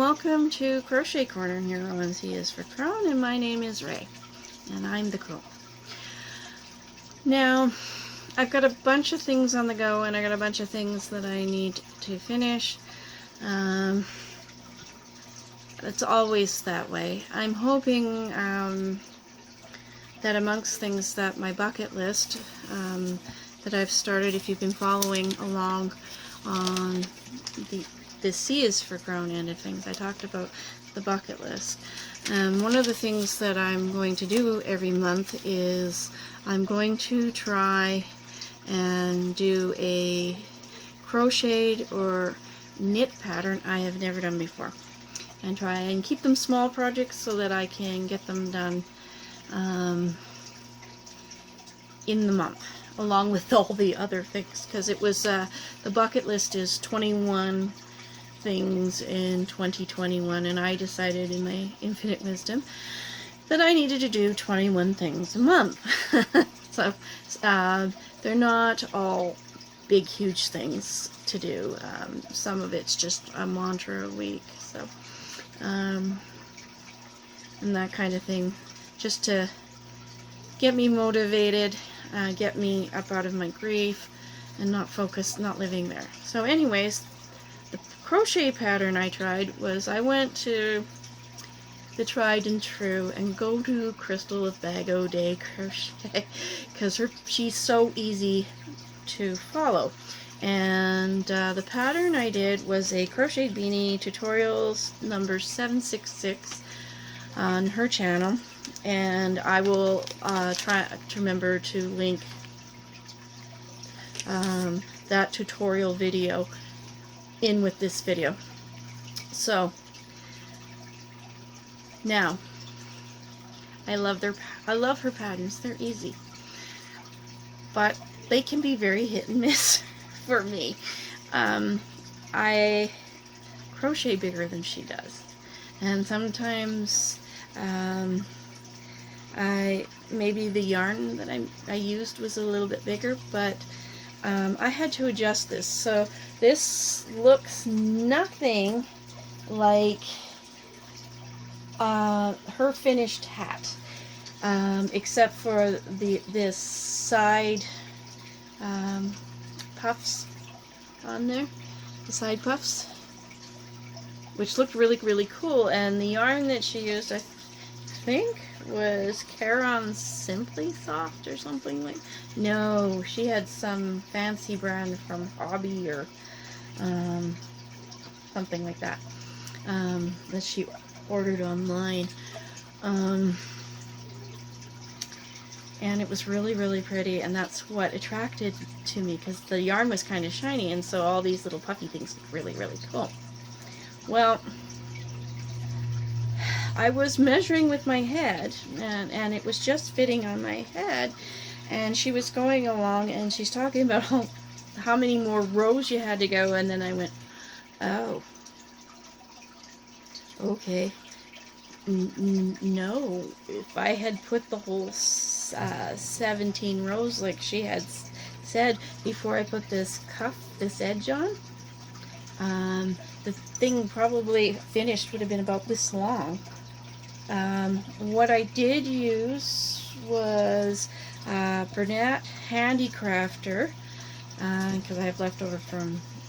welcome to Crochet Corner. Here ONC is for Crone, and my name is Ray, and I'm the Crone. Now, I've got a bunch of things on the go, and I got a bunch of things that I need to finish. It's always that way. I'm hoping that amongst things that my bucket list that I've started, if you've been following along on the C is for Crone end of things, I talked about the bucket list. One of the things that I'm going to do every month is I'm going to try and do a crocheted or knit pattern I have never done before, and try and keep them small projects so that I can get them done in the month, along with all the other things, because it was the bucket list is 21 things in 2021, and I decided in my infinite wisdom that I needed to do 21 things a month. So they're not all big huge things to do. Some of it's just a mantra a week, so and that kind of thing, just to get me motivated, get me up out of my grief, and not living there. So anyways, the crochet pattern I tried was, I went to the tried and true and go to Crystal with Bag O' Day Crochet, because she's so easy to follow. And the pattern I did was a Crocheted Beanie tutorials number 766 on her channel, and I will try to remember to link that tutorial video in with this video. So now, I love her patterns. They're easy, but they can be very hit and miss for me. I crochet bigger than she does, and sometimes maybe the yarn that I used was a little bit bigger, but I had to adjust this. So this looks nothing like her finished hat, except for this side puffs on there, the side puffs, which looked really cool. And the yarn that she used, I think, was Caron Simply Soft or something like. No, she had some fancy brand from Hobby or something like that, that she ordered online, and it was really pretty, and that's what attracted to me, because the yarn was kind of shiny, and so all these little puffy things look really cool. Well, I was measuring with my head, and it was just fitting on my head, and she was going along and she's talking about how many more rows you had to go, and then I went, oh, okay. No, if I had put the whole 17 rows like she had said before I put this edge on, the thing probably finished would have been about this long. What I did use was Bernat Handicrafter, because I have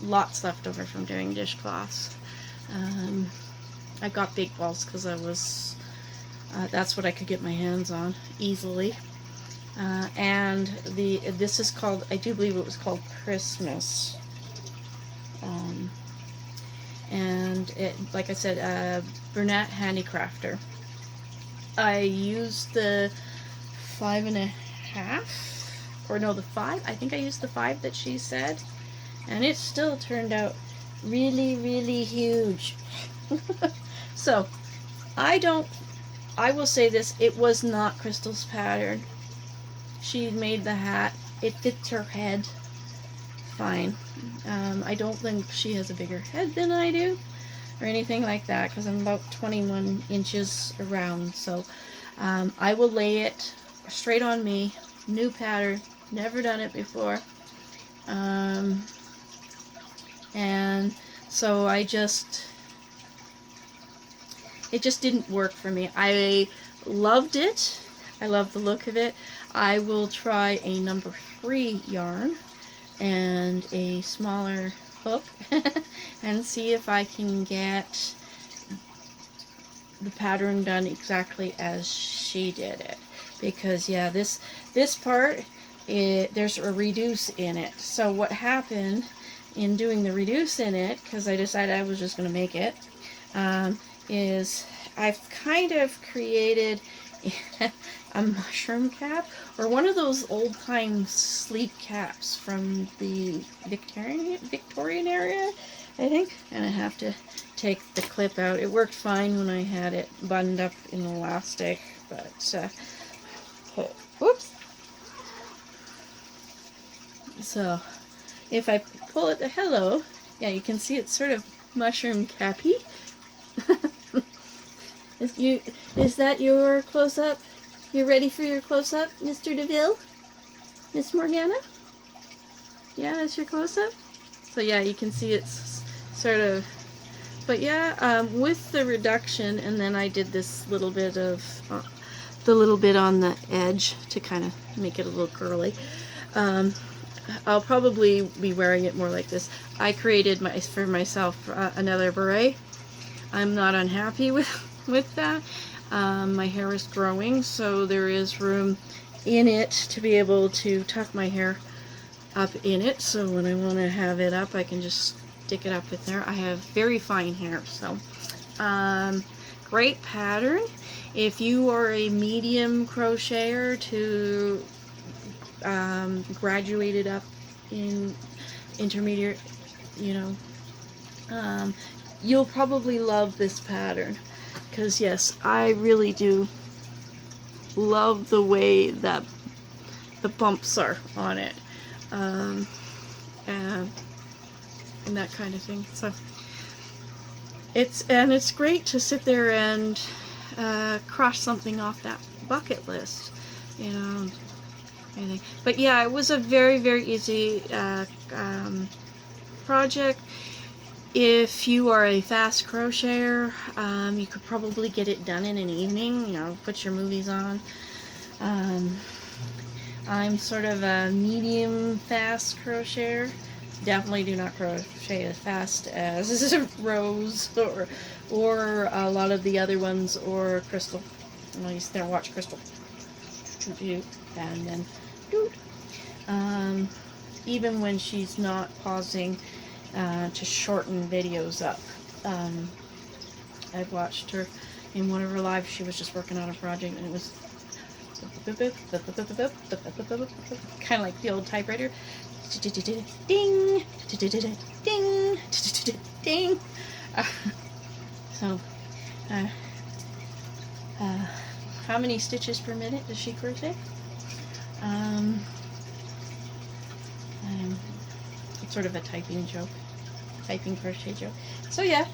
lots left over from doing dishcloths. I got big balls because that's what I could get my hands on easily. And this is called, I do believe it was called Christmas. And it, like I said, Bernat Handicrafter. I used the 5.5, or no, the 5. I think I used the 5 that she said, and it still turned out really huge. So I will say this, it was not Crystal's pattern. She made the hat, it fits her head fine. I don't think she has a bigger head than I do or anything like that, because I'm about 21 inches around. So I will lay it straight on me, new pattern, never done it before, and so I just it just didn't work for me. I loved it. I love the look of it. I will try a number 3 yarn and a smaller hook and see if I can get the pattern done exactly as she did it. Because yeah, this part, there's a reduce in it. So what happened in doing the reduce in it, because I decided I was just going to make it, is I've kind of created a mushroom cap, or one of those old-time sleep caps from the Victorian era, I think. And I have to take the clip out. It worked fine when I had it buttoned up in elastic, but whoops. So if I pull it, hello, yeah, you can see it's sort of mushroom cappy. Is that your close-up? You ready for your close-up, Mr. DeVille? Miss Morgana? Yeah, that's your close-up? So yeah, you can see it's sort of, but yeah, with the reduction, and then I did this little bit of, the little bit on the edge to kind of make it a little curly. I'll probably be wearing it more like this. I created for myself another beret. I'm not unhappy with that. My hair is growing, so there is room in it to be able to tuck my hair up in it. So when I want to have it up, I can just stick it up in there. I have very fine hair, so great pattern. If you are a medium crocheter to graduated up in intermediate, you know, you'll probably love this pattern, because yes, I really do love the way that the bumps are on it, and that kind of thing. So it's great to sit there and cross something off that bucket list, you know. But yeah, it was a very, very easy project. If you are a fast crocheter, you could probably get it done in an evening, you know, put your movies on. I'm sort of a medium fast crocheter. Definitely do not crochet as fast as Rose or a lot of the other ones, or Crystal. I used to watch Crystal. And then even when she's not pausing to shorten videos up. I've watched her in one of her lives. She was just working on a project, and it was kind of like the old typewriter. Ding, ding, ding. So, how many stitches per minute does she crochet? It's sort of a typing crochet joke. So yeah,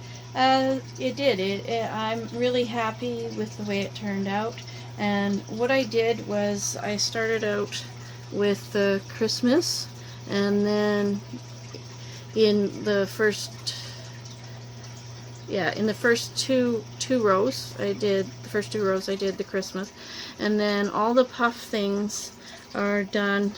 it did. I'm really happy with the way it turned out. And what I did was I started out with the Christmas, and then in the first two rows I did the Christmas, and then all the puff things are done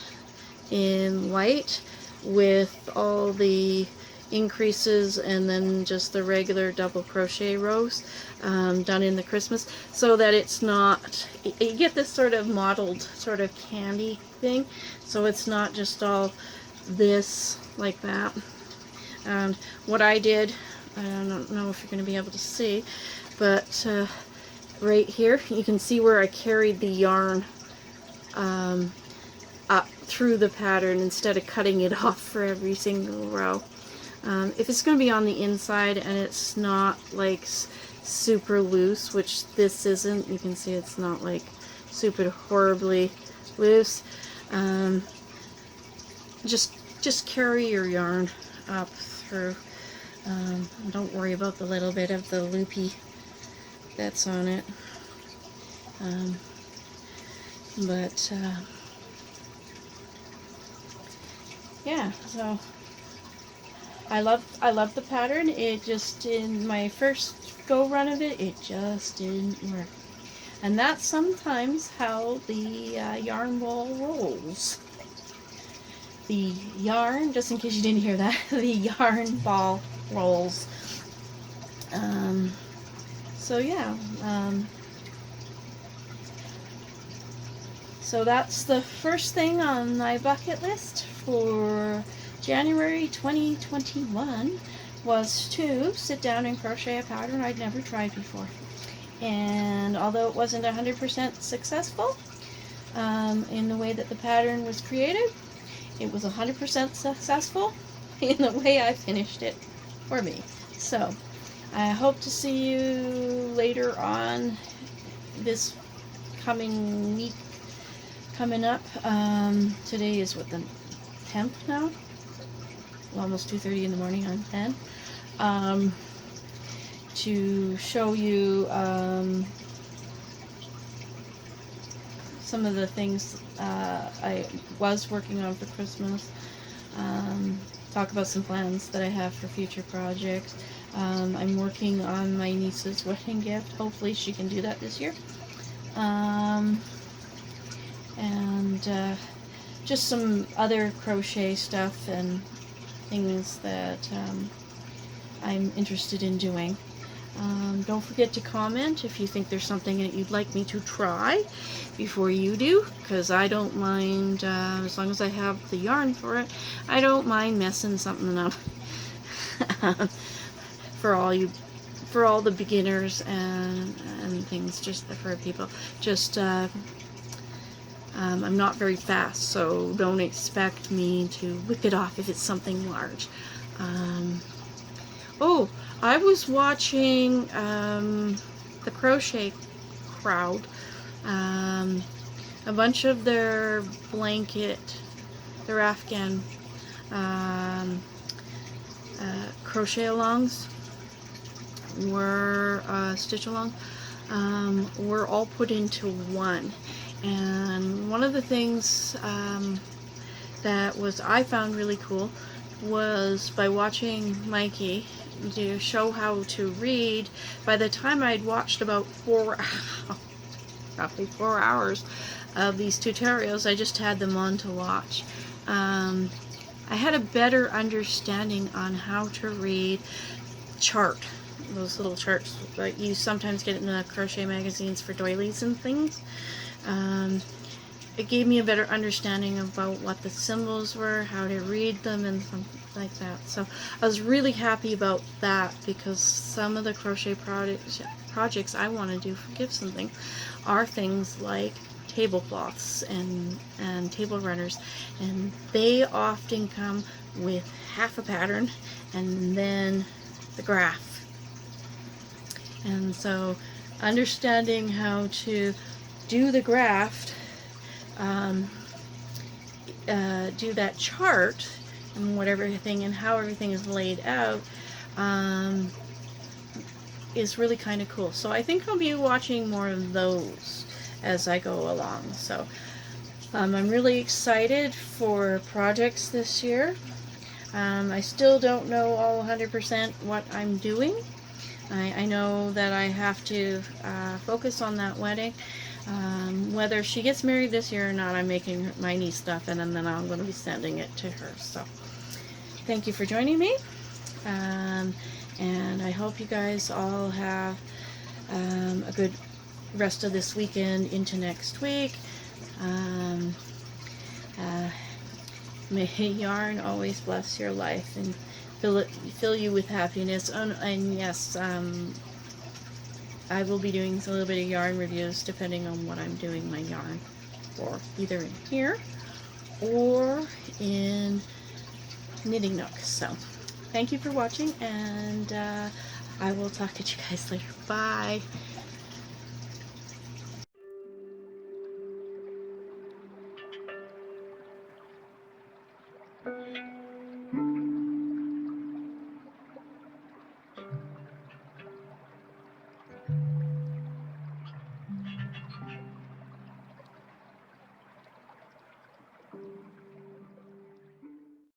in white with all the increases, and then just the regular double crochet rows done in the Christmas, so that it's not, you get this sort of mottled sort of candy thing, so it's not just all this like that. And what I did, I don't know if you're going to be able to see, but right here you can see where I carried the yarn up through the pattern instead of cutting it off for every single row. If it's going to be on the inside and it's not like super loose, which this isn't, you can see it's not like super horribly loose, just carry your yarn up through. Don't worry about the little bit of the loopy that's on it. Yeah, so I love the pattern. It just, in my first go run of it, it just didn't work. And that's sometimes how the yarn ball rolls. The yarn, just in case you didn't hear that, the yarn ball rolls. So yeah, so that's the first thing on my bucket list for January 2021, was to sit down and crochet a pattern I'd never tried before. And although it wasn't 100% successful in the way that the pattern was created, it was 100% successful in the way I finished it for me. So I hope to see you later on this coming week coming up. Today is what, the 10th now? Well, almost 2:30 in the morning on 10. To show you some of the things I was working on for Christmas. Talk about some plans that I have for future projects. I'm working on my niece's wedding gift. Hopefully she can do that this year. And just some other crochet stuff and things that I'm interested in doing. Don't forget to comment if you think there's something that you'd like me to try before you do, because I don't mind, as long as I have the yarn for it, I don't mind messing something up. for all the beginners and things, just for people. Just I'm not very fast, so don't expect me to whip it off if it's something large. Oh, I was watching the Crochet crowd. A bunch of their their Afghan crochet alongs were stitch along were all put into one. And one of the things that I found really cool was, by watching Mikey to show how to read, by the time I'd watched about roughly 4 hours of these tutorials, I just had them on to watch. I had a better understanding on how to read chart, those little charts that you sometimes get in the crochet magazines for doilies and things. It gave me a better understanding about what the symbols were, how to read them, and something like that. So I was really happy about that, because some of the crochet projects I want to do for gifts and things are things like tablecloths and table runners, and they often come with half a pattern and then the graph. And so understanding how to do the graph, do that chart and and how everything is laid out, is really kind of cool. So I think I'll be watching more of those as I go along. So I'm really excited for projects this year. I still don't know all 100% what I'm doing. I know that I have to focus on that wedding. Whether she gets married this year or not, I'm making my niece stuff, and then I'm going to be sending it to her. So thank you for joining me, and I hope you guys all have a good rest of this weekend into next week. May yarn always bless your life and fill you with happiness. And yes, I will be doing a little bit of yarn reviews depending on what I'm doing my yarn for, either in here or in Knitting Nook. So thank you for watching, and I will talk to you guys later. Bye.